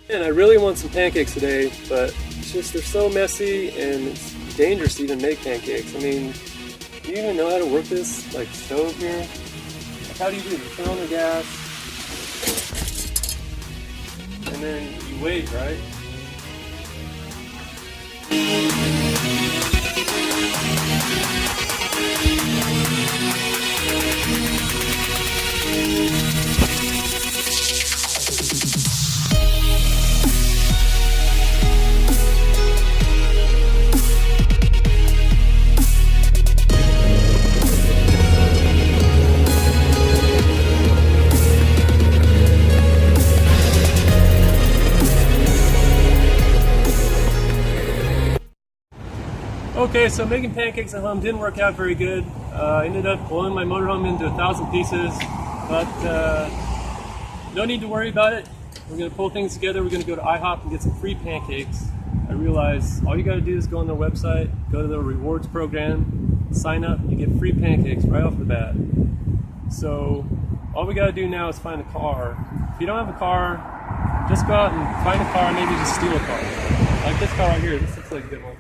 And I really want some pancakes today, but it's just they're so messy and it's dangerous to even make pancakes. I mean, do you even know how to work this like stove here? Like, how do you do this? Turn on the gas, and then you wait, right? Okay, so making pancakes at home didn't work out very good. I ended up blowing my motorhome into 1,000 pieces, but no need to worry about it. We're going to pull things together. We're going to go to IHOP and get some free pancakes. I realized all you got to do is go on their website, go to the rewards program, sign up, you get free pancakes right off the bat. So all we got to do now is find a car. If you don't have a car, just go out and find a car, maybe just steal a car. Like this car right here, this looks like a good one.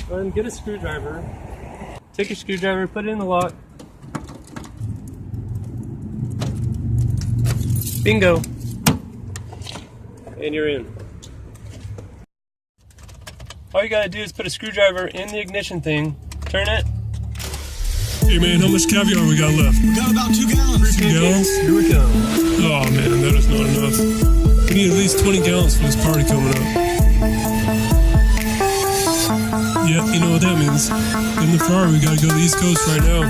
Go ahead and get a screwdriver. Take your screwdriver, put it in the lock. Bingo. And you're in. All you gotta do is put a screwdriver in the ignition thing, turn it. Hey man, how much caviar we got left? We got about 2 gallons. 2 gallons? Here we come. Oh man, that is not enough. We need at least 20 gallons for this party coming up. Yeah, you know what that means. In the Ferrari, we gotta go to the East Coast right now.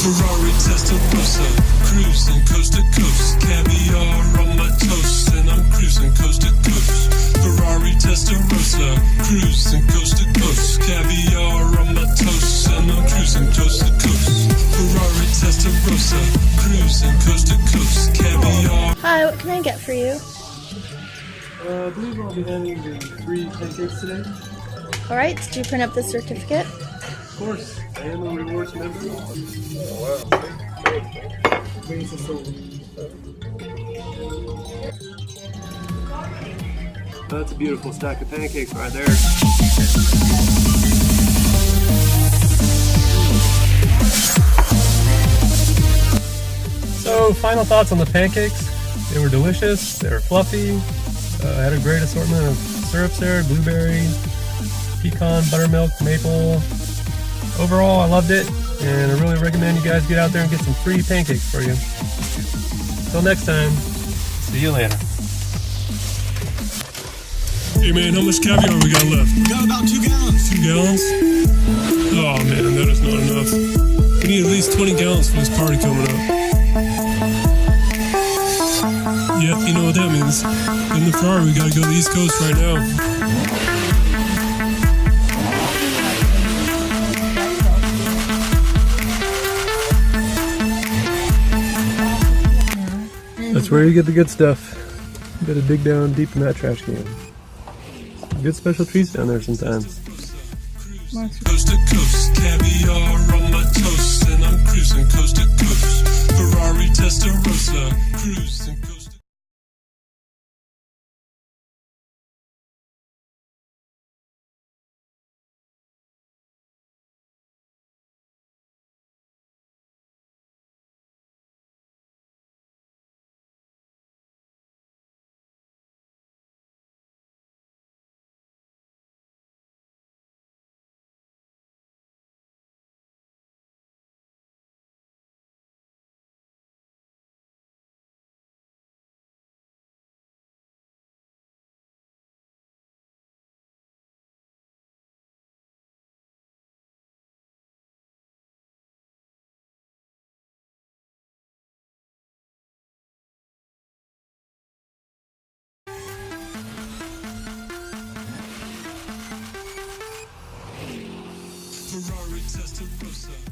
Ferrari Testarossa, cruising coast to coast. Caviar on my toast, and I'm cruising coast to coast. Ferrari Testarossa, cruising coast to coast. Caviar on my toast, and I'm cruising coast to coast. Ferrari Testarossa, cruising coast to coast. Caviar. Hi, what can I get for you? I believe I'll be handing the free pancakes today. Alright, did you print up the certificate? Of course, I am a rewards member. Oh, wow. That's a beautiful stack of pancakes right there. So, final thoughts on the pancakes. They were delicious, they were fluffy, had a great assortment of syrups there, blueberry, pecan, buttermilk, maple. Overall, I loved it, and I really recommend you guys get out there and get some free pancakes for you. Until next time, see you later. Hey man, how much caviar we got left? We got about 2 gallons. 2 gallons? Oh man, that is not enough. We need at least 20 gallons for this party coming up. Yeah, you know what that means. In the Ferrari, we gotta go to the East Coast right now. That's where you get the good stuff. You gotta dig down deep in that trash can. Good special treats down there sometimes. Coast to coast, caviar on my toast, and I'm cruising coast to coast. Ferrari Testarossa, cruising coast to Ferrari Testarossa.